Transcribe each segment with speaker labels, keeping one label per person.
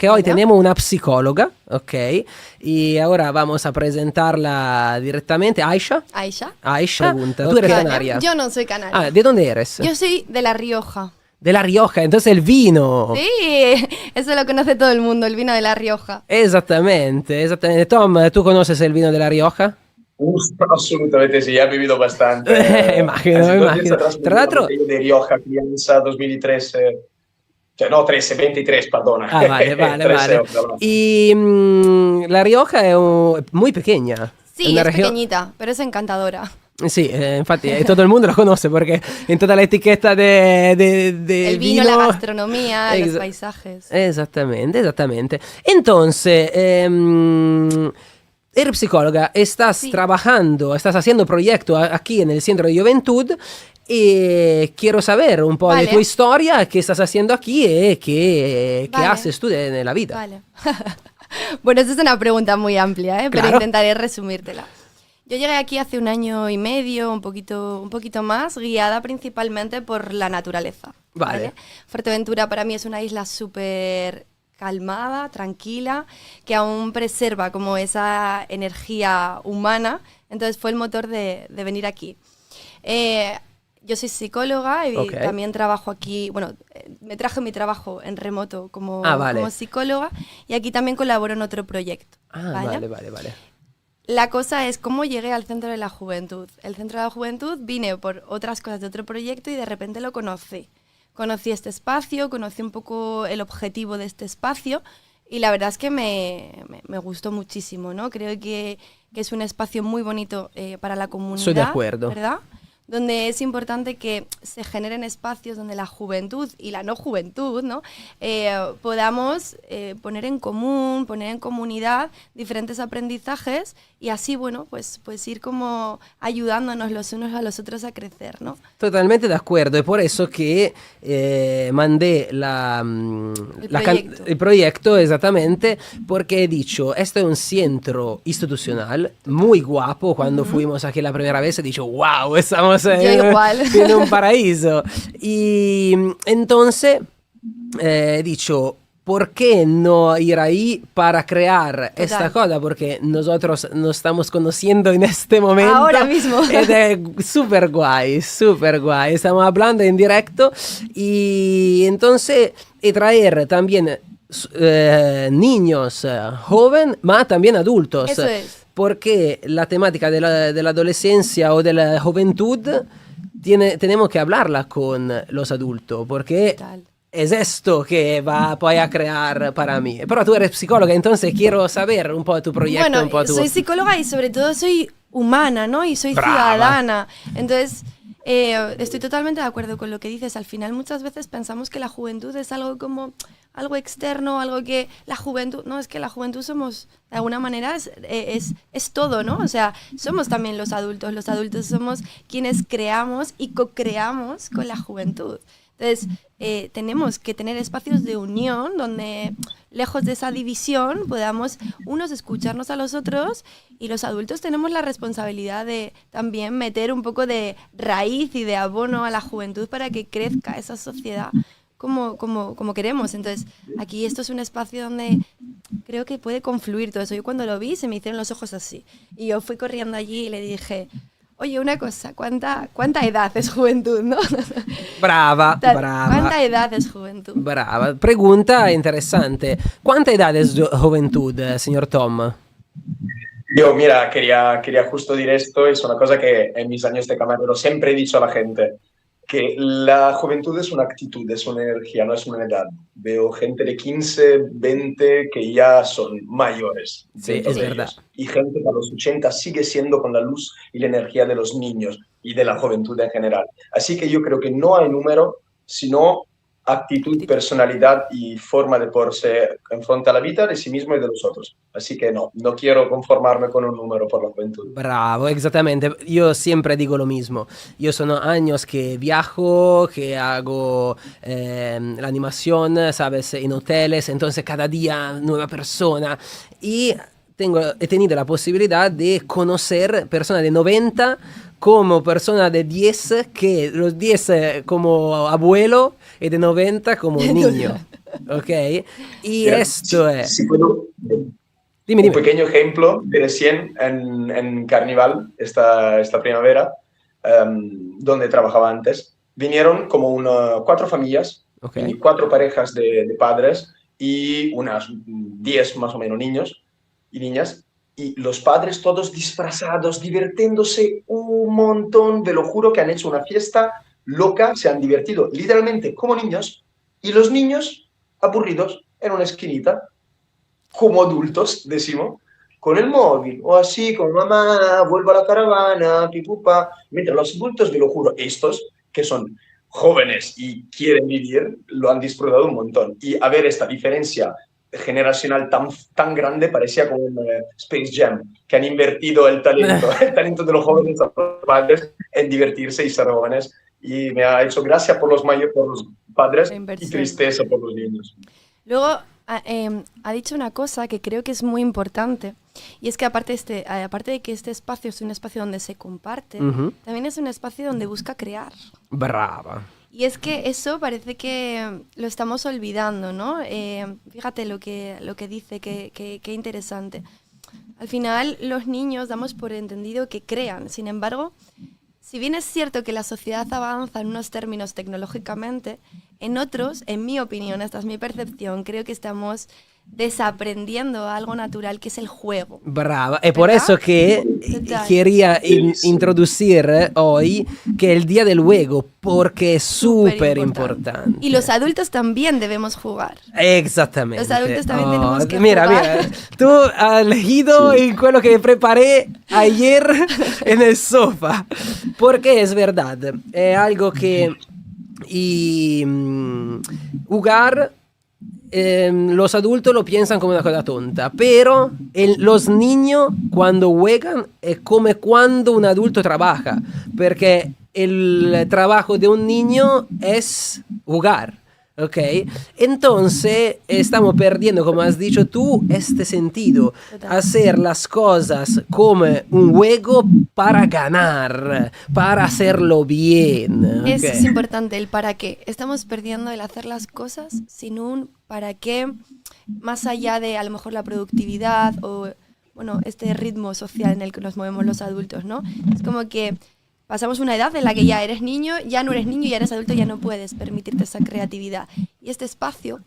Speaker 1: que hoy
Speaker 2: Hola.
Speaker 1: tenemos una psicóloga, ¿ok? Y ahora vamos a presentarla directamente. Aisha.
Speaker 2: Aisha.
Speaker 1: Aisha, pregunta. ¿Tú
Speaker 3: ok.
Speaker 1: eres
Speaker 2: Vale,
Speaker 1: canaria?
Speaker 2: yo no soy canaria.
Speaker 1: Ah, ¿de dónde eres?
Speaker 2: Yo soy de La Rioja.
Speaker 1: De La Rioja, entonces el vino.
Speaker 2: Sí, eso lo conoce todo el mundo, el vino de La Rioja.
Speaker 1: Exactamente, exactamente. Tom, ¿tú conoces el vino de La Rioja?
Speaker 3: Assolutamente sì, ha bevuto bastante.
Speaker 1: Immagino,
Speaker 3: Anzi, tu
Speaker 1: immagino.
Speaker 3: sta trasmesso
Speaker 1: Tra
Speaker 3: la
Speaker 1: l'altro...
Speaker 3: bottiglia di Rioja Crianza 2013, cioè no 13, 23, perdona.
Speaker 1: Ah, vale, vale,
Speaker 3: 13
Speaker 1: vale. Y La Rioja es muy pequeña.
Speaker 2: Sí,
Speaker 1: Una
Speaker 2: es
Speaker 1: región...
Speaker 2: pequeñita, pero es encantadora.
Speaker 1: Sí, infatti todo el mundo lo conoce porque en toda la etiqueta de
Speaker 2: El vino, la gastronomía, los paisajes.
Speaker 1: Exactamente, exactamente. Entonces, eres psicóloga, estás
Speaker 2: Sí.
Speaker 1: trabajando, estás haciendo proyecto aquí en el Centro de Juventud y quiero saber un po'
Speaker 2: Vale.
Speaker 1: de tu historia, qué estás haciendo aquí y qué
Speaker 2: Vale.
Speaker 1: haces tú en la vida.
Speaker 2: Vale. Bueno, esa es una pregunta muy amplia, pero
Speaker 1: Claro.
Speaker 2: intentaré resumírtela. Yo llegué aquí hace 1 año y medio, un poquito más, guiada principalmente por la naturaleza.
Speaker 1: Vale.
Speaker 2: Fuerteventura para mí es una isla súper calmada, tranquila, que aún preserva como esa energía humana. Entonces fue el motor de venir aquí. Yo soy psicóloga y
Speaker 1: Ok.
Speaker 2: también trabajo aquí, bueno, me traje mi trabajo en remoto como,
Speaker 1: Vale.
Speaker 2: como psicóloga y aquí también colaboro en otro proyecto.
Speaker 1: Ah, vale.
Speaker 2: La cosa es cómo llegué al Centro de la Juventud. El Centro de la Juventud vine por otras cosas de otro proyecto y de repente lo conocí. Conocí este espacio, conocí un poco el objetivo de este espacio y la verdad es que me gustó muchísimo, ¿no? Creo que es un espacio muy bonito para la comunidad.
Speaker 1: Estoy de acuerdo.
Speaker 2: ¿Verdad? Donde es importante que se generen espacios donde la juventud y la no juventud, ¿no? Podamos poner en común, poner en comunidad diferentes aprendizajes y así, bueno, pues ir como ayudándonos los unos a los otros a crecer, ¿no?
Speaker 1: Totalmente de acuerdo, es por eso que mandé
Speaker 2: proyecto.
Speaker 1: el proyecto exactamente, porque he dicho, este es un centro institucional muy guapo. Cuando fuimos aquí la primera vez he dicho, wow, estamos
Speaker 2: igual.
Speaker 1: en un paraíso. Y entonces he dicho, ¿por qué no ir ahí para crear esta cosa? Porque nosotros nos estamos conociendo en este momento.
Speaker 2: Ahora mismo.
Speaker 1: Es súper guay, súper guay. Estamos hablando en directo y entonces y traer también niños jóvenes, pero también adultos.
Speaker 2: Eso es.
Speaker 1: Porque la temática de la adolescencia o de la juventud tenemos que hablarla con los adultos, porque
Speaker 2: Total.
Speaker 1: es esto que va poi a crear para mí. Pero tú eres psicóloga, entonces quiero saber un poco de tu proyecto,
Speaker 2: Bueno,
Speaker 1: un poco tu...
Speaker 2: soy psicóloga y sobre todo soy humana, ¿no? Y soy
Speaker 1: Brava.
Speaker 2: ciudadana. Entonces, estoy totalmente de acuerdo con lo que dices. Al final, muchas veces pensamos que la juventud es algo como algo externo, algo que la juventud... No, es que la juventud somos, de alguna manera, es todo, ¿no? O sea, somos también los adultos. Los adultos somos quienes creamos y co-creamos con la juventud. Entonces, tenemos que tener espacios de unión donde, lejos de esa división, podamos unos escucharnos a los otros y los adultos tenemos la responsabilidad de también meter un poco de raíz y de abono a la juventud para que crezca esa sociedad como queremos. Entonces, aquí esto es un espacio donde creo que puede confluir todo eso. Yo cuando lo vi se me hicieron los ojos así y yo fui corriendo allí y le dije... Oye, una cosa, ¿cuánta edad es juventud, no?
Speaker 1: Brava, brava.
Speaker 2: ¿Cuánta edad es juventud?
Speaker 1: Brava. Pregunta interesante. ¿Cuánta edad es juventud, señor Tom?
Speaker 3: Yo, mira, quería justo decir esto, es una cosa que en mis años de camarero siempre he dicho a la gente, que la juventud es una actitud, es una energía, no es una edad. Veo gente de 15, 20 que ya son mayores.
Speaker 1: Sí,
Speaker 3: dentro
Speaker 1: es
Speaker 3: de
Speaker 1: verdad.
Speaker 3: ellos. Y gente que a los 80 sigue siendo con la luz y la energía de los niños y de la juventud en general. Así que yo creo que no hay número, sino actitud, personalidad y forma de porse en frente a la vida de sí mismo y de los otros. Así que no quiero conformarme con un número por la juventud.
Speaker 1: Bravo, exactamente. Yo siempre digo lo mismo. Yo son años que viajo, que hago la animación, ¿sabes? En hoteles, entonces cada día nueva persona. Y he tenido la posibilidad de conocer personas de 90 como personas de 10, que los 10 como abuelo y de 90 como niño. ¿ok? Y
Speaker 3: Mira,
Speaker 1: esto es...
Speaker 3: si puedo,
Speaker 1: Dime,
Speaker 3: un
Speaker 1: dime.
Speaker 3: pequeño ejemplo de recién en Carnival, esta primavera, donde trabajaba antes, vinieron como 4 familias,
Speaker 1: Ok.
Speaker 3: y 4 parejas de padres y unas 10 más o menos niños y niñas, y los padres todos disfrazados, divirtiéndose un montón, te lo juro que han hecho una fiesta loca, se han divertido literalmente como niños, y los niños aburridos en una esquinita como adultos, decimos, con el móvil o así, con mamá, vuelvo a la caravana, pipupa, mientras los adultos, te lo juro, estos que son jóvenes y quieren vivir, lo han disfrutado un montón. Y a ver esta diferencia generacional tan grande parecía como un Space Jam, que han invertido el talento de los jóvenes a los padres en divertirse y ser jóvenes. Y me ha hecho gracia por los mayores, por los padres
Speaker 2: La
Speaker 3: y
Speaker 2: inversión.
Speaker 3: tristeza por los niños.
Speaker 2: Luego ha dicho una cosa que creo que es muy importante, y es que aparte de que este espacio es un espacio donde se comparte,
Speaker 1: Ujú.
Speaker 2: también es un espacio donde busca crear.
Speaker 1: Brava.
Speaker 2: Y es que eso parece que lo estamos olvidando, ¿no? Fíjate lo que dice, qué interesante. Al final los niños damos por entendido que crean, sin embargo, si bien es cierto que la sociedad avanza en unos términos tecnológicamente, en otros, en mi opinión, esta es mi percepción, creo que estamos desaprendiendo algo natural que es el juego.
Speaker 1: Brava, es por
Speaker 2: ¿Verdad?
Speaker 1: eso que
Speaker 2: Total.
Speaker 1: quería
Speaker 3: Bellísimo.
Speaker 1: introducir hoy que el Día del Juego, porque es súper importante.
Speaker 2: Y los adultos también debemos jugar.
Speaker 1: Exactamente.
Speaker 2: Los adultos también tenemos que
Speaker 1: mira,
Speaker 2: jugar.
Speaker 1: Mira, tú has elegido
Speaker 3: Sí.
Speaker 1: en quello que preparé ayer en el sofá, porque es verdad, es algo que jugar los adultos lo piensan como una cosa tonta, pero los niños cuando juegan es como cuando un adulto trabaja, porque el trabajo de un niño es jugar. ¿Ok? Entonces estamos perdiendo, como has dicho tú, este sentido.
Speaker 2: Total.
Speaker 1: Hacer las cosas como un juego para ganar, para hacerlo bien.
Speaker 2: Eso
Speaker 1: ¿Ok?
Speaker 2: es importante, el para qué. Estamos perdiendo el hacer las cosas sin un para qué, más allá de a lo mejor la productividad o bueno, este ritmo social en el que nos movemos los adultos, ¿no? Es como que pasamos una edad en la que ya eres niño, ya no eres niño, ya eres adulto, ya no puedes permitirte esa creatividad. Y este espacio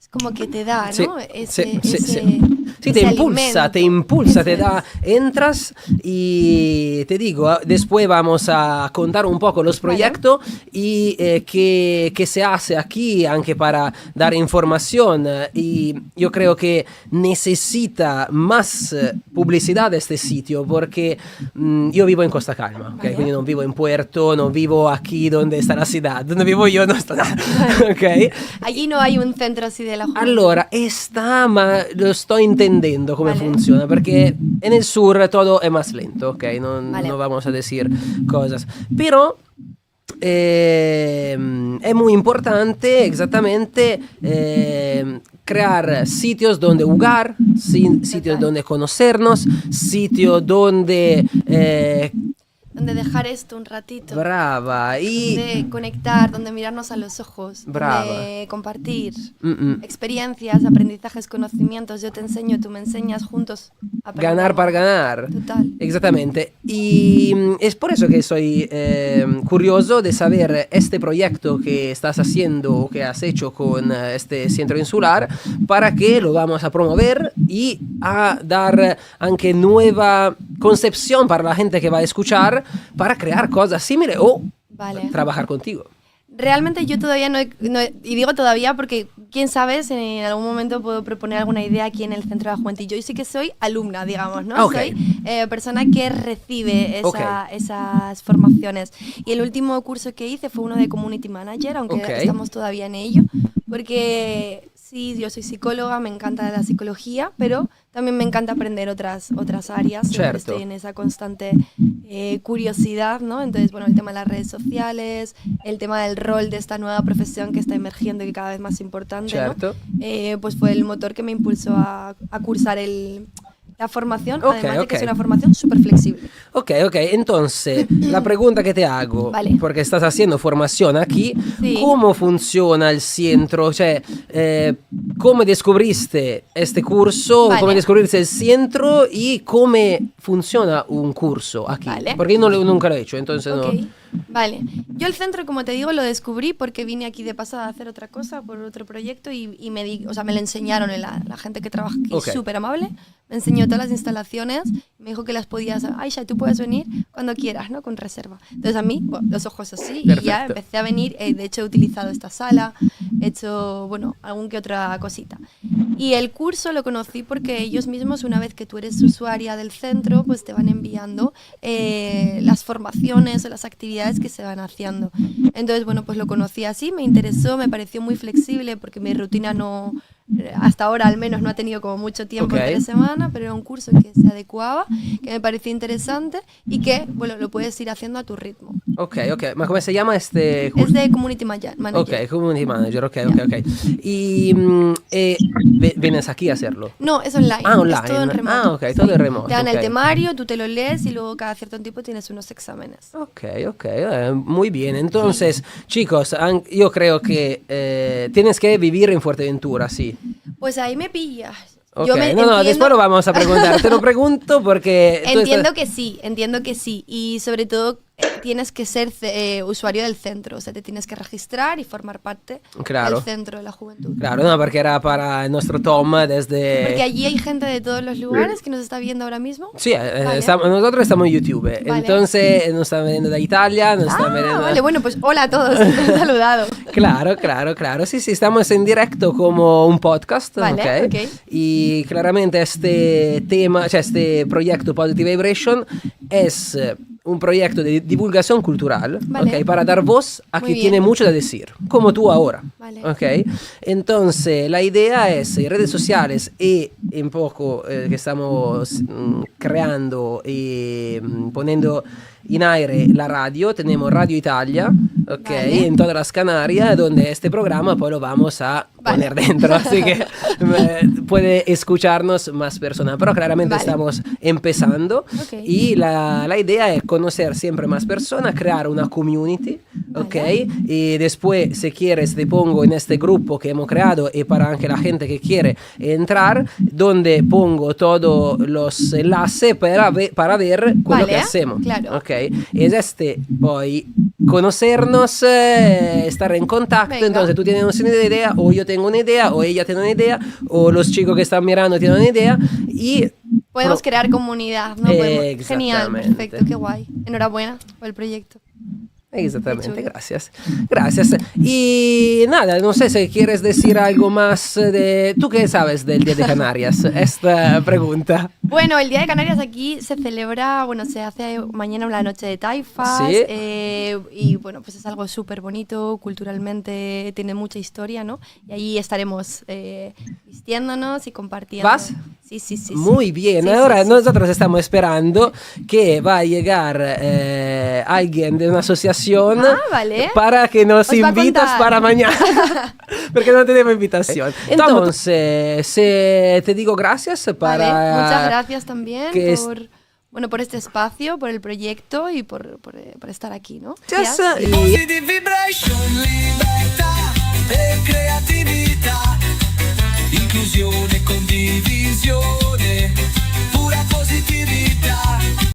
Speaker 2: es como que te da,
Speaker 1: Sí,
Speaker 2: ¿no?
Speaker 1: sí. Sí,
Speaker 2: ese
Speaker 1: te
Speaker 2: alimento.
Speaker 1: impulsa, te
Speaker 2: Eso
Speaker 1: da,
Speaker 2: es.
Speaker 1: entras y te digo, después vamos a contar un poco los
Speaker 2: Vale.
Speaker 1: proyectos y qué se hace aquí, anche para dar información. Y yo creo que necesita más publicidad este sitio porque yo vivo en Costa Calma, ¿ok?
Speaker 2: Vale.
Speaker 1: Quindi non vivo in Puerto, non vivo aquí donde está la ciudad, donde vivo yo no está nada, ¿ok?
Speaker 2: Allí no hay un centro así de la juventud.
Speaker 1: Allora, ma lo sto intendendo come
Speaker 2: Vale.
Speaker 1: funziona, perché nel sur todo è más lento, ok?
Speaker 2: Vale.
Speaker 1: No vamos a decir cosas. Pero es muy importante exactamente crear sitios donde jugar, sitios donde conocernos, sitios donde...
Speaker 2: Donde dejar esto un ratito.
Speaker 1: brava, y...
Speaker 2: Donde conectar, donde mirarnos a los ojos.
Speaker 1: Brava.
Speaker 2: Donde compartir
Speaker 1: Mm-mm.
Speaker 2: experiencias, aprendizajes, conocimientos. Yo te enseño, tú me enseñas, juntos aprendemos.
Speaker 1: Ganar para ganar.
Speaker 2: Total.
Speaker 1: Exactamente. Y es por eso que soy curioso de saber este proyecto que estás haciendo o que has hecho con este centro insular, para que lo vamos a promover y a dar anche nueva concepción para la gente que va a escuchar, para crear cosas similares o
Speaker 2: Vale.
Speaker 1: trabajar contigo.
Speaker 2: Realmente yo todavía y digo todavía porque quién sabe si en algún momento puedo proponer alguna idea aquí en el Centro de la Juventud. Yo sí que soy alumna, digamos, ¿no?
Speaker 1: Ok.
Speaker 2: Soy persona que recibe
Speaker 1: Ok.
Speaker 2: esas formaciones. Y el último curso que hice fue uno de Community Manager, aunque
Speaker 1: Ok.
Speaker 2: estamos todavía en ello, porque sí, yo soy psicóloga, me encanta la psicología, pero también me encanta aprender otras áreas. Siempre
Speaker 1: Certo.
Speaker 2: estoy en esa constante curiosidad, ¿no? Entonces, bueno, el tema de las redes sociales, el tema del rol de esta nueva profesión que está emergiendo y que cada vez más importante,
Speaker 1: Certo.
Speaker 2: ¿no? Pues fue el motor que me impulsó a cursar la formación,
Speaker 1: Ok,
Speaker 2: además de que
Speaker 1: ok.
Speaker 2: es una formación súper flexible.
Speaker 1: Ok, entonces la pregunta que te hago,
Speaker 2: Vale.
Speaker 1: porque estás haciendo formación aquí,
Speaker 2: Sí.
Speaker 1: ¿cómo funciona el centro? O sea, ¿cómo descubriste este curso?
Speaker 2: Vale.
Speaker 1: ¿Cómo descubriste el centro? ¿Y cómo funciona un curso aquí?
Speaker 2: Vale.
Speaker 1: Porque yo nunca lo he hecho, entonces
Speaker 2: Ok,
Speaker 1: no...
Speaker 2: vale. Yo el centro, como te digo, lo descubrí porque vine aquí de pasada a hacer otra cosa por otro proyecto y o sea, me lo enseñaron la gente que trabaja aquí,
Speaker 1: Ok.
Speaker 2: súper amable. Me enseñó todas las instalaciones, me dijo que las podías, Aisha, tú puedes venir cuando quieras, ¿no? Con reserva. Entonces a mí, bueno, los ojos así, y ya
Speaker 1: Perfecto.
Speaker 2: empecé a venir. De hecho, he utilizado esta sala, he hecho, bueno, algún que otra cosita. Y el curso lo conocí porque ellos mismos, una vez que tú eres usuaria del centro, pues te van enviando las formaciones o las actividades que se van haciendo. Entonces, bueno, pues lo conocí así, me interesó, me pareció muy flexible porque mi rutina no, hasta ahora al menos no ha tenido como mucho tiempo
Speaker 1: Ok.
Speaker 2: entre semana, pero era un curso que se adecuaba, que me parecía interesante y que, bueno, lo puedes ir haciendo a tu ritmo.
Speaker 1: Ok, ¿ma come se llama este curso?
Speaker 2: Es de Community Manager.
Speaker 1: Ok, Community Manager, ok. Y vienes aquí a hacerlo.
Speaker 2: No, es online.
Speaker 1: Ah, online.
Speaker 2: Es todo en remoto.
Speaker 1: Ah, ok, todo en remoto,
Speaker 2: Te dan
Speaker 1: ok.
Speaker 2: el temario, tú te lo lees y luego cada cierto tiempo tienes unos exámenes.
Speaker 1: Ok, muy bien. Entonces, chicos, yo creo que tienes que vivir en Fuerteventura, sí.
Speaker 2: Pues ahí me pillas.
Speaker 1: Ok,
Speaker 2: Yo
Speaker 1: no, después lo vamos a preguntar. Te lo pregunto porque... tú
Speaker 2: Entiendo
Speaker 1: estás-
Speaker 2: que sí. Y sobre todo tienes que ser usuario del centro. O sea, te tienes que registrar y formar parte
Speaker 1: Claro.
Speaker 2: del centro de la juventud.
Speaker 1: Claro, no, porque era para nuestro Tom desde...
Speaker 2: Porque allí hay gente de todos los lugares que nos está viendo ahora mismo.
Speaker 1: Sí,
Speaker 2: Vale.
Speaker 1: nosotros estamos en YouTube.
Speaker 2: Vale.
Speaker 1: Entonces nos están viendo de Italia, nos están viendo...
Speaker 2: Vale, bueno, pues hola a todos, te he saludado.
Speaker 1: Claro. Sí, estamos en directo como un podcast.
Speaker 2: Vale,
Speaker 1: ok.
Speaker 2: ok.
Speaker 1: Y claramente este tema, este proyecto Positive Vibration es un proyecto de divulgación cultural,
Speaker 2: Vale.
Speaker 1: ok, para dar voz a
Speaker 2: Muy
Speaker 1: quien
Speaker 2: bien.
Speaker 1: tiene mucho de decir, como tú ahora.
Speaker 2: Vale.
Speaker 1: Ok. Entonces, la idea es en redes sociales y un poco que estamos creando y poniendo en aire la radio. Tenemos Radio Italia, ok,
Speaker 2: Vale.
Speaker 1: en todas las Canarias, donde este programa pues lo vamos a
Speaker 2: Vale.
Speaker 1: poner dentro, así que puede escucharnos más personas, pero claramente
Speaker 2: Vale.
Speaker 1: estamos empezando
Speaker 2: Ok.
Speaker 1: y la idea es conocer siempre más personas, crear una community, ok,
Speaker 2: Vale.
Speaker 1: y después si quieres te pongo en este grupo que hemos creado y para anche la gente que quiere entrar, donde pongo todos los enlaces para ver quello
Speaker 2: Vale,
Speaker 1: che hacemos,
Speaker 2: claro.
Speaker 1: ok, es poi conocernos, estar en contacto.
Speaker 2: Venga.
Speaker 1: Entonces tú tienes una idea, o yo tengo una idea, o ella tiene una idea, o los chicos que están mirando tienen una idea y
Speaker 2: Podemos crear comunidad, ¿no? Podemos- Genial,
Speaker 1: Exactamente.
Speaker 2: perfecto, qué guay. Enhorabuena por el proyecto.
Speaker 1: Exactamente,
Speaker 2: Qué chulo.
Speaker 1: gracias. Y nada, no sé si quieres decir algo más de... ¿Tú qué sabes del Día de Canarias? Esta pregunta.
Speaker 2: Bueno, el Día de Canarias aquí se celebra, bueno, se hace mañana la noche de taifas.
Speaker 1: Sí.
Speaker 2: Y bueno, pues es algo súper bonito, culturalmente tiene mucha historia, ¿no? Y ahí estaremos vistiéndonos y compartiendo.
Speaker 1: ¿Vas?
Speaker 2: Sí.
Speaker 1: Muy bien,
Speaker 2: Sí,
Speaker 1: ahora
Speaker 2: sí.
Speaker 1: nosotros estamos esperando que va a llegar alguien de una asociación
Speaker 2: Vale.
Speaker 1: para que nos
Speaker 2: Os va a
Speaker 1: invitas
Speaker 2: contar.
Speaker 1: para mañana, porque no tenemos invitación. Entonces, te digo gracias para...
Speaker 2: Vale, muchas gracias también
Speaker 1: que es-
Speaker 2: por este espacio, por el proyecto y por estar aquí, ¿no?
Speaker 1: Yes,
Speaker 2: Gracias.
Speaker 1: y-
Speaker 4: Positive vibration, libertà e creatività, inclusione e condivisione, pura positività.